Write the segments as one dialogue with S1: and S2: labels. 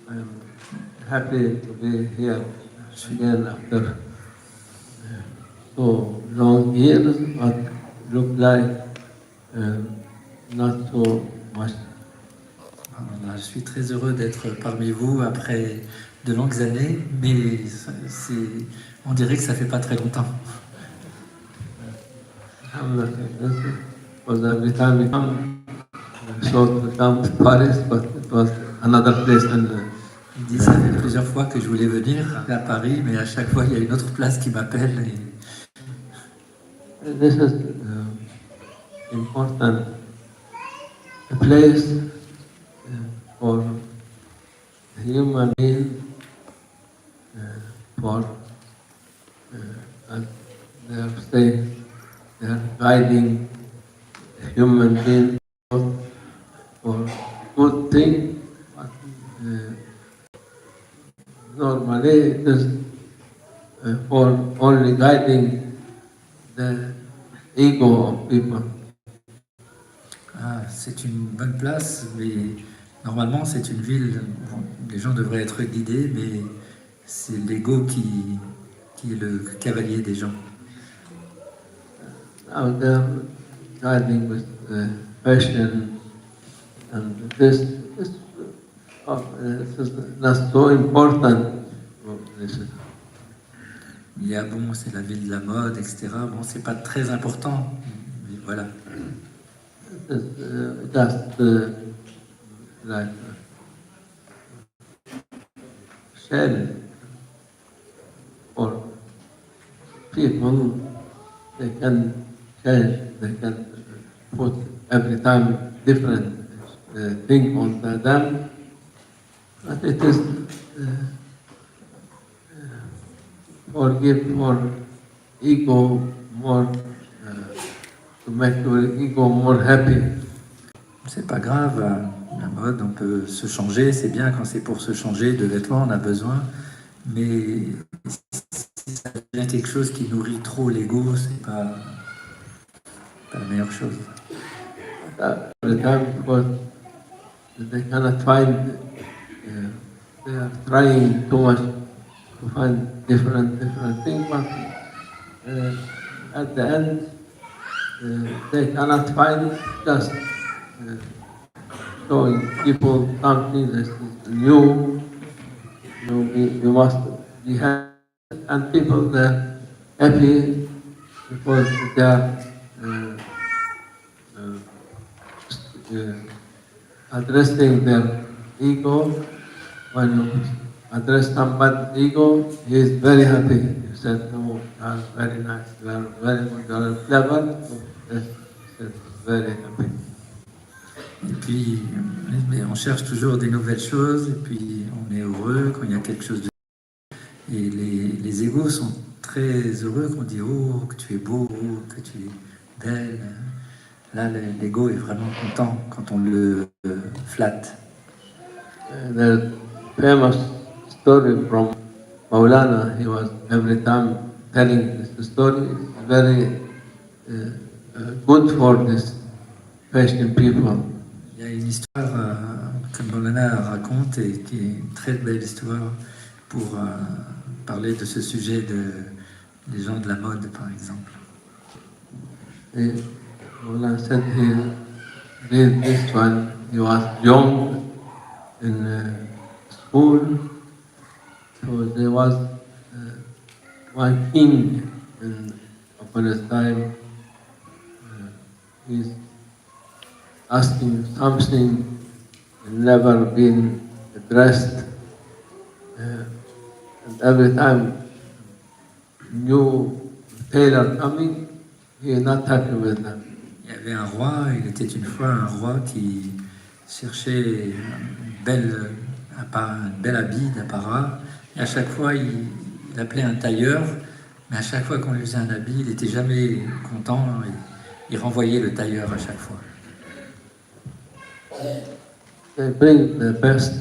S1: I'm happy to be here again after so long years, but look like not so much.
S2: Voilà, je suis très heureux d'être parmi vous après de longues années, mais on dirait que ça fait pas très longtemps.
S1: This was every time we come, so to come to Paris, but it was another place.
S2: Il dit ça fait plusieurs fois que je voulais venir à Paris, mais à chaque fois il y a une autre place qui m'appelle.
S1: This is important place for human being, for they're guiding human being for good thing. But, normally it is for only guiding the ego of people.
S2: Ah, c'est une bonne place, mais normalement c'est une ville où les gens devraient être guidés, mais c'est l'ego qui est le cavalier des gens.
S1: Now they're guiding with passion, and this is not so important.
S2: Il y a bon, c'est la ville de la mode, etc. Bon, c'est pas très important, mais voilà.
S1: Just like shell for people, they can change, they can put every time different thing on them, but it is give more ego, more to make your ego more happy.
S2: C'est pas grave, la mode, on peut se changer, c'est bien quand c'est pour se changer de vêtements, on a besoin, mais si ça devient quelque chose qui nourrit trop l'ego, c'est pas la meilleure chose.
S1: Every time, because they cannot find, they are trying too much to find different things, but at the end, they cannot find just showing people something that is new. You must be happy, and people they're happy because they are addressing their ego. When you address somebody's ego, he is very happy. You said, "No, you are very nice. You are very good. You are clever." Yes, he said, very happy.
S2: Et puis, on cherche toujours des nouvelles choses, et puis on est heureux quand il y a quelque chose de... Et les égos sont très heureux qu'on dit « Oh, que tu es beau, oh, que tu es belle ». Là, l'ego est vraiment content quand on le flatte.
S1: The famous story from Maulana, he was every time telling this story, very good for this patient people.
S2: Il y a une histoire que Maulana raconte et qui est une très belle histoire pour parler de ce sujet des gens de la mode, par exemple.
S1: Maulana said he did this when he was young in school. So there was one king in Afghanistan. He's asking something never been addressed, and every time new tailor coming, he is not happy with them.
S2: Il y avait un roi, il était une fois un roi qui cherchait un bel habit d'apparat. Et à chaque fois, il appelait un tailleur, mais à chaque fois qu'on lui faisait un habit, il n'était jamais content. Il renvoyait le tailleur à chaque fois.
S1: They bring the best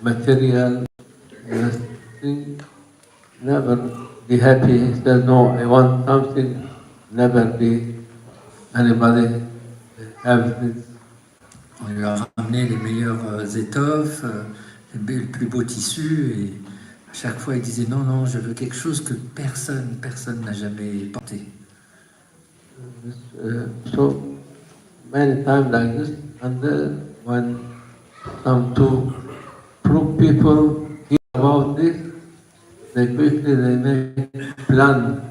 S1: material, best thing. Never be happy. He says, no, I want something. Never be anybody have this.
S2: On lui a ramené les meilleures étoffes, le plus beau tissu, et à chaque fois il disait non, non, je veux quelque chose que personne n'a jamais porté.
S1: So many times like this, and then when some two people hear about this, they make plan.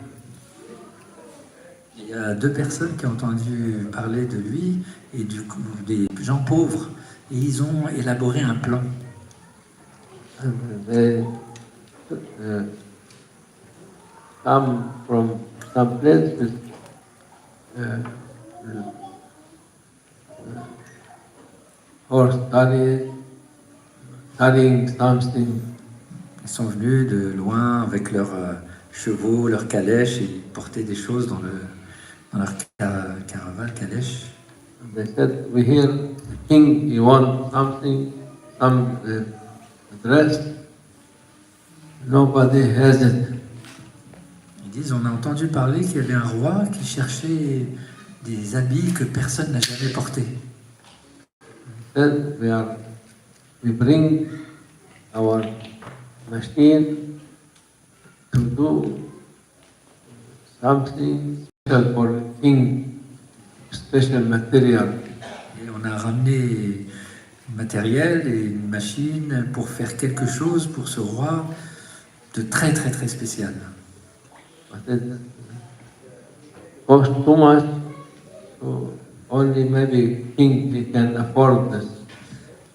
S2: Il y a deux personnes qui ont entendu parler de lui, et du coup, des gens pauvres, et ils ont élaboré un plan.
S1: And they come from some place with horse carrying something.
S2: Ils sont venus de loin avec leurs chevaux, leurs calèches, et ils portaient des choses dans leur caravane, calèche.
S1: And they said, we hear the king, he wants something, some dress. Nobody has it.
S2: Ils disent, on a entendu parler qu'il y avait un roi qui cherchait des habits que personne n'a jamais portés.
S1: Then we bring our machine to do something special for the king, special material.
S2: Et on a ramené du matériel et une machine pour faire quelque chose pour ce roi de très très très spécial.
S1: But it costs too much, so only maybe king he can afford this.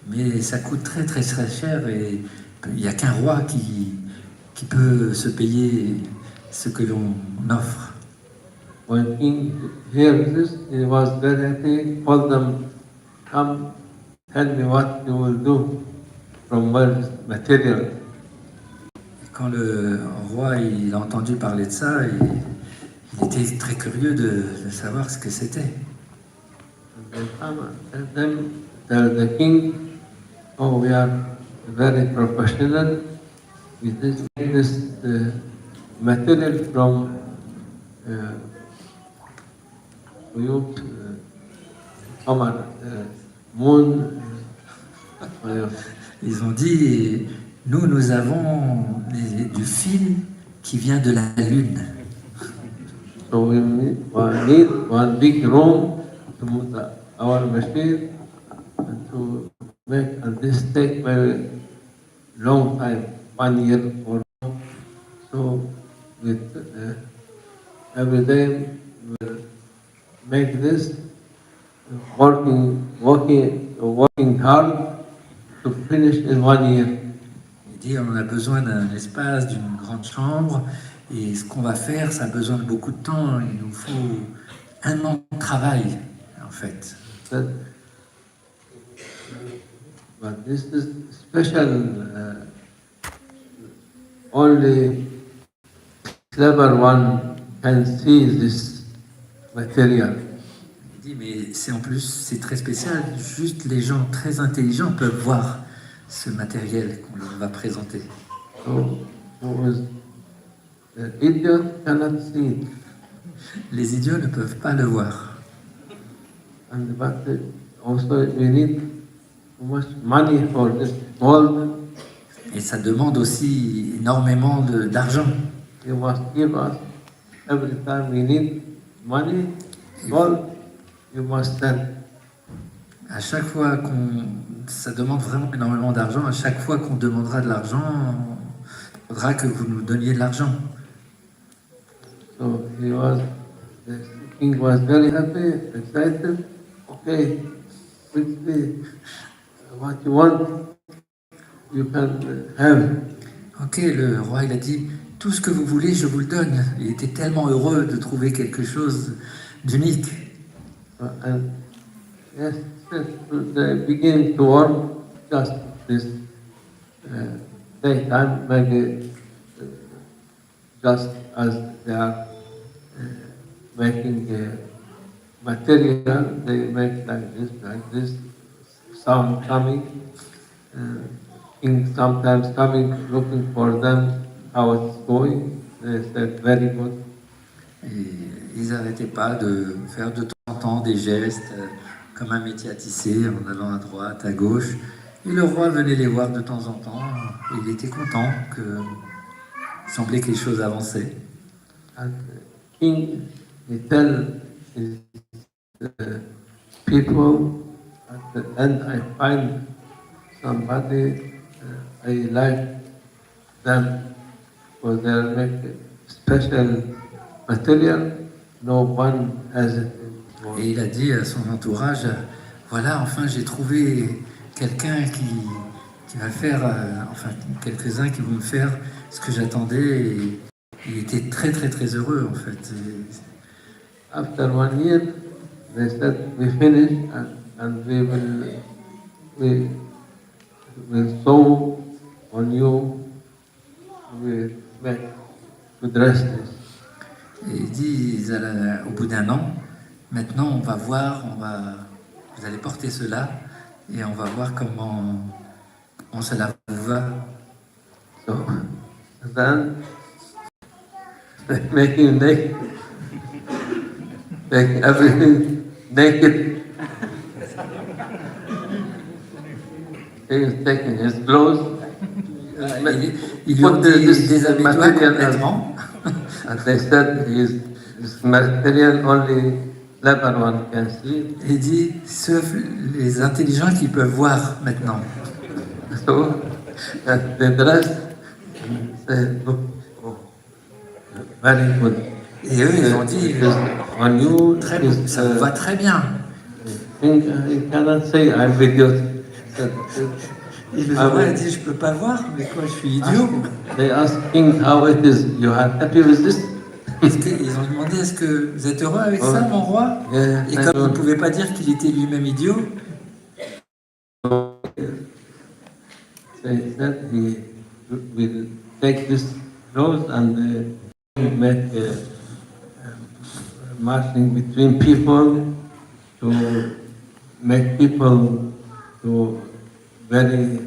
S2: Mais ça coûte très très très cher et il n'y a qu'un roi qui peut se payer ce que l'on offre.
S1: When king heard this, he was very happy, told them, come, tell me what you will do from this material.
S2: Et quand le roi il a entendu parler de ça, il était très curieux de savoir ce que c'était.
S1: And they come and tell the king, oh, we are very professional. We take this material from moon.
S2: Ils ont dit, nous avons du fil qui vient de la lune.
S1: So we need one big room to move our machine and to make, and this take very long time, 1 year or more. So with every day we'll make this, working hard to finish in 1 year.
S2: Il dit, on a besoin d'un espace, d'une grande chambre, et ce qu'on va faire, ça a besoin de beaucoup de temps. Il nous faut 1 an de travail, en fait.
S1: But this is special. Only clever one can see this material.
S2: Il dit, mais c'est en plus, c'est très spécial. Juste les gens très intelligents peuvent voir ce matériel qu'on leur va présenter.
S1: So, idiot cannot see it.
S2: Les idiots ne peuvent pas le voir.
S1: But also we need too much money for this gold.
S2: Et ça demande aussi énormément d'argent.
S1: You must give us every time we need money, gold, you must send.
S2: À chaque fois ça demande vraiment énormément d'argent. À chaque fois qu'on demandera de l'argent, il faudra que vous nous donniez de l'argent.
S1: So the king was very happy, excited. Okay, quickly, what you want, you can have.
S2: Ok, le roi il a dit, tout ce que vous voulez, je vous le donne. Il était tellement heureux de trouver quelque chose d'unique.
S1: And yes, they begin to work just this daytime, maybe just as they are making material, they make like this, sound coming, king sometimes coming, looking for them, how it's going. They said, very good.
S2: Et ils n'arrêtaient pas de faire de temps en temps des gestes, comme un métier à tisser, en allant à droite, à gauche. Et le roi venait les voir de temps en temps, et il était content il semblait que les choses avançaient.
S1: And the king, he tell his people, at the end I find somebody, I like them, for they make special material, no one has it.
S2: Et il a dit à son entourage, voilà, enfin j'ai trouvé quelqu'un qui va faire, enfin quelques-uns qui vont me faire ce que j'attendais. Et il était très très très heureux en fait.
S1: After 1 year, they said, we finish and we will sew on you, we make to dress this.
S2: Et il dit, au bout d'1 an, maintenant on va voir, vous allez porter cela et on va voir comment cela vous va.
S1: So then, making naked, making everything naked. He is taking his clothes.
S2: Il lui a déshabillé complètement.
S1: And they said his material only clever one can see.
S2: Il dit, sauf les intelligents qui peuvent voir maintenant.
S1: So they dressed and said, oh, very good.
S2: Et eux, ils ont dit,
S1: On you,
S2: très bon, ça vous va très bien.
S1: I cannot say I'm idiot.
S2: Et le roi a dit, je peux pas voir, mais quoi, je suis idiot.
S1: They asked King how it is. You are happy with this?
S2: Ils ont demandé, est-ce que vous êtes heureux avec ça, mon roi?
S1: Yeah,
S2: Et comme il ne pouvait pas dire qu'il était lui-même idiot,
S1: they said he will take this clothes and make marching between people to make people to very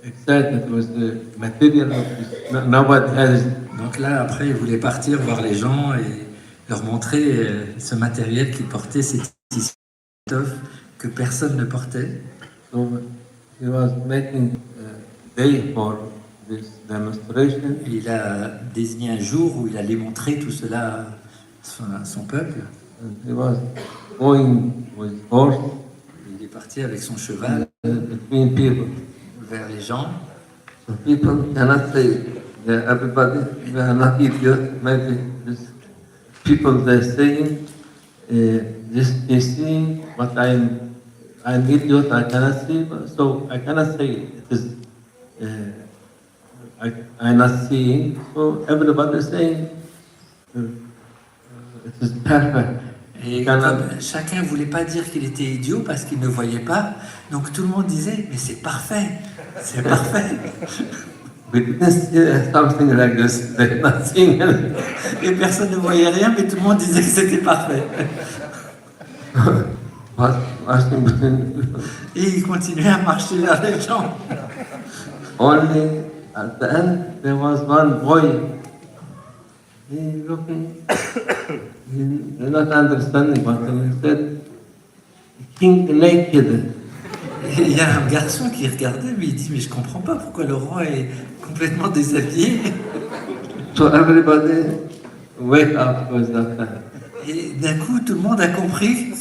S1: excited with the material of this. Nobody has.
S2: donc là, après, il voulait partir voir les gens et leur montrer ce matériel qu'il portait, ces tissus d'étoffe que personne ne portait.
S1: So he was making a day for this demonstration.
S2: Et il a désigné un jour où il allait montrer tout cela à son peuple.
S1: And he was going with horse
S2: Il est parti avec son cheval
S1: between people.
S2: vers les gens.
S1: So people cannot say, yeah, everybody, we are not idiot. Maybe this people they're saying, this is seeing, but I'm idiot. I cannot see, so I cannot say it is. I'm not seeing. So everybody is saying, it is perfect.
S2: Et comme chacun ne voulait pas dire qu'il était idiot parce qu'il ne voyait pas, donc tout le monde disait, mais c'est parfait, c'est parfait.
S1: We didn't see something like this. They're not seeing anything.
S2: Et personne ne voyait rien, mais tout le monde disait que c'était parfait. Et il continuait à marcher vers les gens.
S1: Only at the end there was one boy. He looking, he not understanding, but he said, King naked.
S2: Et il y a un garçon qui regardait, mais il dit, mais je comprends pas pourquoi le roi est complètement déshabillé.
S1: So everybody wake up with that time.
S2: Et d'un coup, tout le monde a compris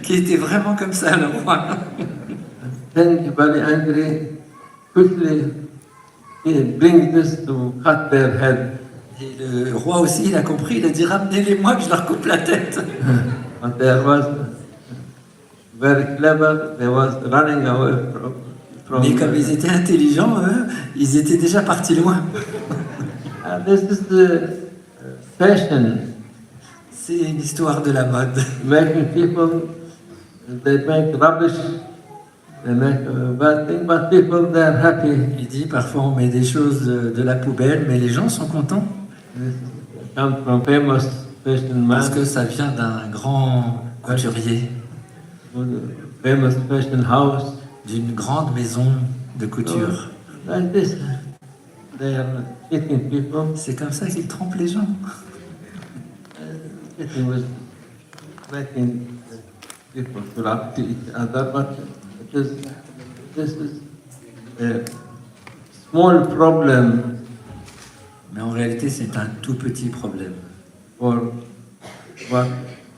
S2: qu'il était vraiment comme ça, le roi.
S1: Then very angry, quickly he bring this to cut their head.
S2: Et le roi aussi, il a compris, il a dit, ramenez-les-moi que je leur coupe la tête.
S1: But there was very clever, they was running away from
S2: Mais comme ils étaient intelligents, eux, ils étaient déjà partis loin.
S1: This is the fashion,
S2: C'est l'histoire de la mode.
S1: making people, they make rubbish, they make bad thing, but people, they are happy.
S2: Il dit parfois on met des choses de la poubelle, mais les gens sont contents
S1: This comes from famous fashion
S2: parce
S1: man,
S2: que ça vient d'un grand couturier,
S1: famous fashion house.
S2: d'une grande maison de couture.
S1: Like this, they are cheating people,
S2: C'est comme ça qu'ils trompent les gens.
S1: cheating with making people corrupt to each other, but this is a small problem
S2: Mais en réalité, c'est un tout petit problème.
S1: for what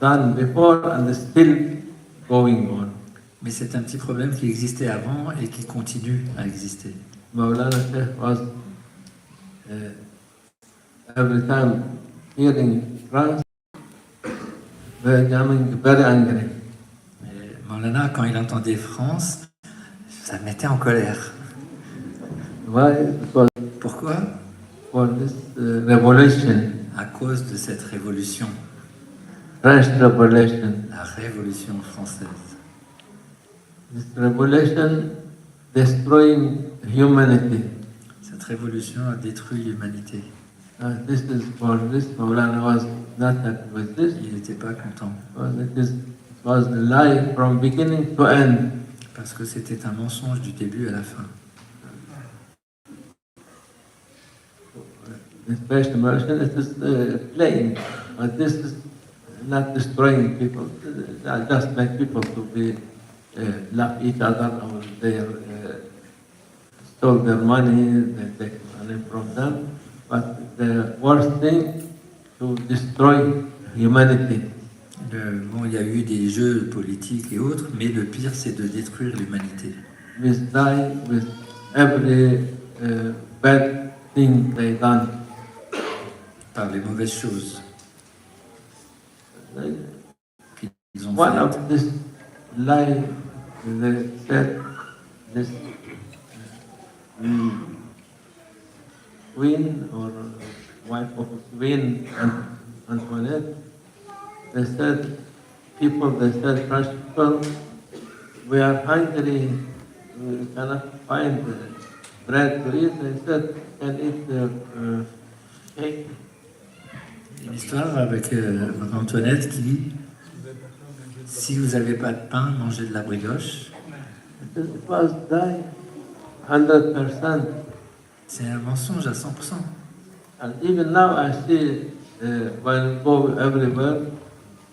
S1: done before and is still going on.
S2: Mais c'est un petit problème qui existait avant et qui continue à exister.
S1: Maulana Sheikh was every time hearing France, becoming very angry.
S2: Mais Maulana, quand il entendait France, ça le mettait en colère.
S1: Why? Because
S2: Pourquoi?
S1: for this revolution,
S2: À cause de cette révolution,
S1: French revolution.
S2: la révolution française.
S1: This revolution destroying humanity.
S2: Cette révolution a détruit l'humanité.
S1: This is for this. Maulana was not happy with this.
S2: Il n'était pas content
S1: Because it was a lie from beginning to end.
S2: parce que c'était un mensonge du début à la fin.
S1: This French revolution, it is playing, but this is not destroying people. Just make people to be love each other, or they stole their money, they take money from them. But the worst thing, to destroy humanity.
S2: Bon, il y a eu des jeux politiques et autres, mais le pire, c'est de détruire l'humanité.
S1: With die, with every bad thing they done.
S2: Par les mauvaises choses qu'ils ont
S1: One
S2: faites.
S1: of this lie, they said, this queen or wife of Queen Antoinette, they said, French people, we are hungry, we cannot find bread to eat. They said, can eat cake.
S2: Une histoire avec Antoinette qui dit si vous n'avez pas de pain, mangez de la brioche.
S1: It was die 100%.
S2: C'est un mensonge à 100%.
S1: And even now I see when I go everywhere,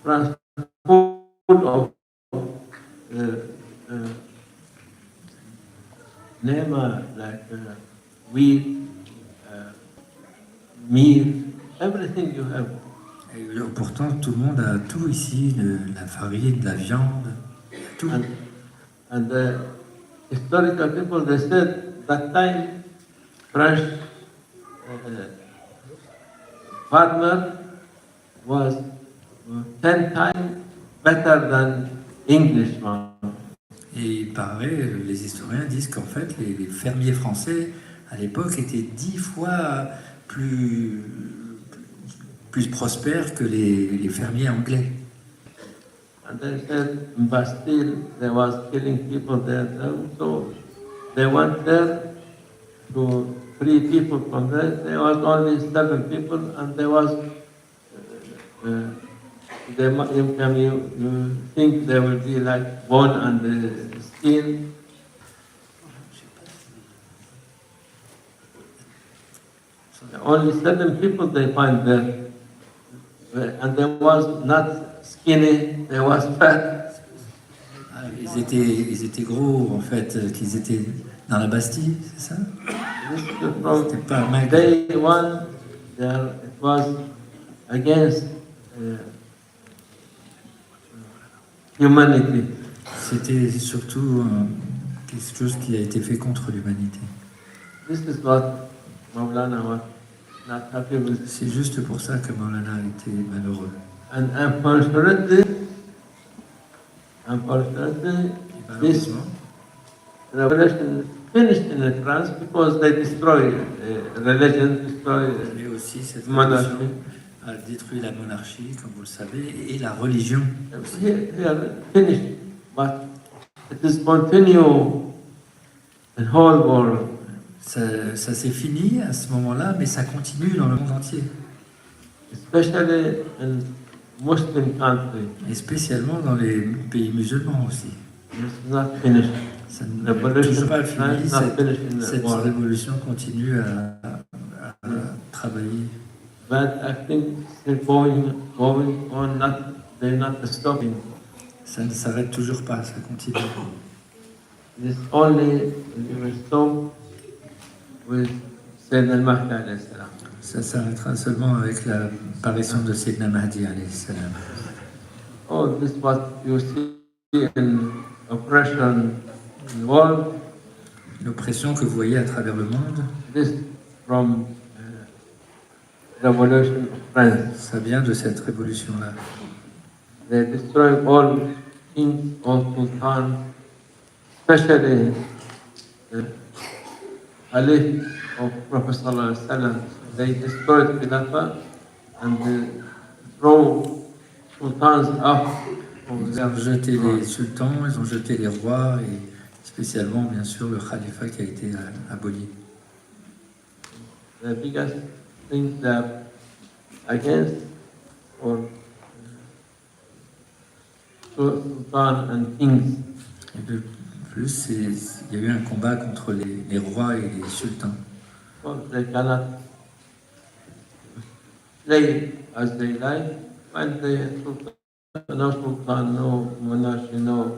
S1: France full of name like wheat, meat, everything you have.
S2: Et pourtant, tout le monde a tout ici, de la farine, de la viande, tout.
S1: And the historical people, they said that time French farmer was 10 times better than English one.
S2: Et il paraît, les historiens disent qu'en fait, les fermiers français, à l'époque, étaient 10 fois plus prospères que les fermiers anglais.
S1: And they said in Bastille, they was killing people there. So they went there to free people from there. There was only 7 people, and there was. You think they will be like bone and the skin. Only 7 people they find there, and there was not skinny. There was fat.
S2: Ils étaient gros, en fait, qu'ils étaient dans la Bastille, c'est ça? C'était pas maigre.
S1: Day one, there it was against humanity.
S2: C'était surtout quelque chose qui a été fait contre l'humanité.
S1: This is what Maulana was not happy with.
S2: C'est juste pour ça que Maulana était malheureux.
S1: And unfortunately, this revolution finished in France because they destroyed religion, destroyed
S2: aussi, cette
S1: monarchy.
S2: révolution a détruit la monarchie, comme vous le savez, et la religion.
S1: Here finished, but it is continue in whole world.
S2: Ça s'est fini à ce moment-là, mais ça continue dans le monde entier,
S1: Especially in Muslim countries.
S2: et spécialement dans les pays musulmans aussi.
S1: It's not finished.
S2: Ça
S1: The
S2: n'est
S1: revolution
S2: toujours pas
S1: is
S2: fini,
S1: not finished in the
S2: cette
S1: world.
S2: révolution continue à travailler.
S1: Bad acting still going on, they're not stopping.
S2: Ça ne s'arrête toujours pas, ça continue.
S1: This only will stop with Sayyidina al-Mahdi alayhi salam.
S2: Ça s'arrêtera seulement avec l'apparition de Sayyidina Mahdi alayhi salam.
S1: Oh, this is what you see in oppression in the world.
S2: L'oppression que vous voyez à travers le monde,
S1: This from revolution of France.
S2: ça vient de cette révolution-là.
S1: They destroy all kings, all sultans, especially the Caliph of Prophet Sallallahu Alaihi Wasallam. They destroyed Khilafah and they throw sultans up from
S2: Ils
S1: their
S2: ont jeté les sultans, ils ont jeté les rois, et spécialement, bien sûr, le califat qui a été aboli.
S1: The biggest thing they're against or sultan and kings.
S2: Et de plus, il y a eu un combat contre les rois et les sultans.
S1: So they cannot play as they like. When they no sultan, no monarchy, no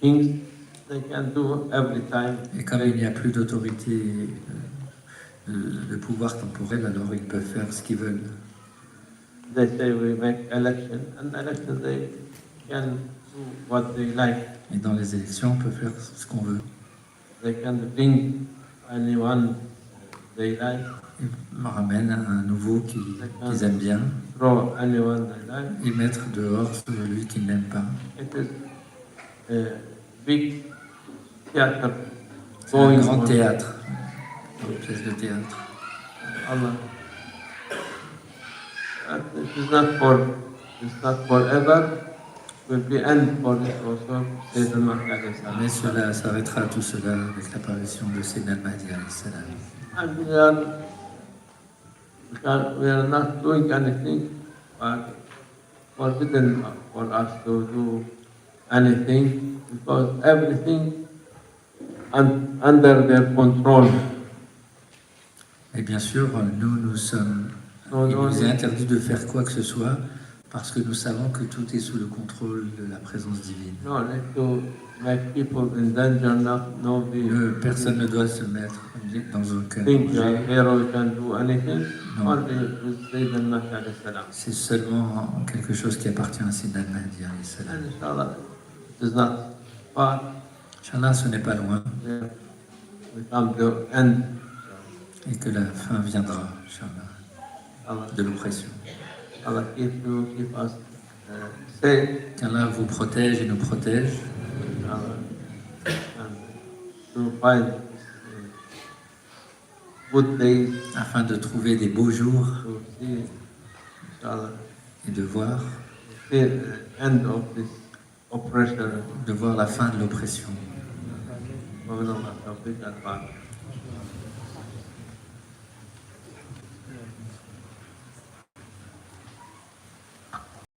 S1: kings, they can do every time.
S2: Et comme il n'y a plus d'autorité, de pouvoir temporel, alors ils peuvent faire ce qu'ils veulent.
S1: They say we make election, and election they can do what they like.
S2: Et dans les élections, on peut faire ce qu'on veut.
S1: They can bring anyone they like,
S2: Ils ramènent un nouveau qu'ils aiment bien
S1: throw anyone they like.
S2: et mettre dehors celui qu'ils n'aiment pas.
S1: It is a big theater
S2: C'est un
S1: going
S2: grand
S1: on.
S2: théâtre, une pièce de théâtre.
S1: Allah. It's not forever. Will be end for this also. Sayyidina Mahdi alayhi salam.
S2: Mais cela s'arrêtera, tout cela, avec l'apparition de Sayyidina Mahdi alayhi salam.
S1: And we are not doing anything, but forbidden for us to do anything because everything under their control.
S2: Et bien sûr, nous sommes...
S1: No,
S2: Il
S1: no,
S2: nous est interdit de faire quoi que ce soit parce que nous savons que tout est sous le contrôle de la présence divine.
S1: no need to make people in danger, no
S2: Personne ne doit se mettre dans aucun
S1: think
S2: danger.
S1: hero can do anything.
S2: No.
S1: Only with Sayyidina Mahdi alayhi salam.
S2: C'est seulement quelque chose qui appartient à Sayyidina Mahdi alayhi salam.
S1: And inshallah, it is not far.
S2: Inch'Allah, ce n'est pas loin
S1: We come to end.
S2: et que la fin viendra, Inch'Allah,
S1: Allah,
S2: de l'oppression.
S1: Allah keep us safe.
S2: Qu'Allah vous protège et nous protège
S1: And to find good days
S2: afin de trouver des beaux jours
S1: to see, inshallah,
S2: et de voir
S1: the end of this oppression.
S2: la fin de l'oppression.
S1: ومن الله التوفيق والبركة.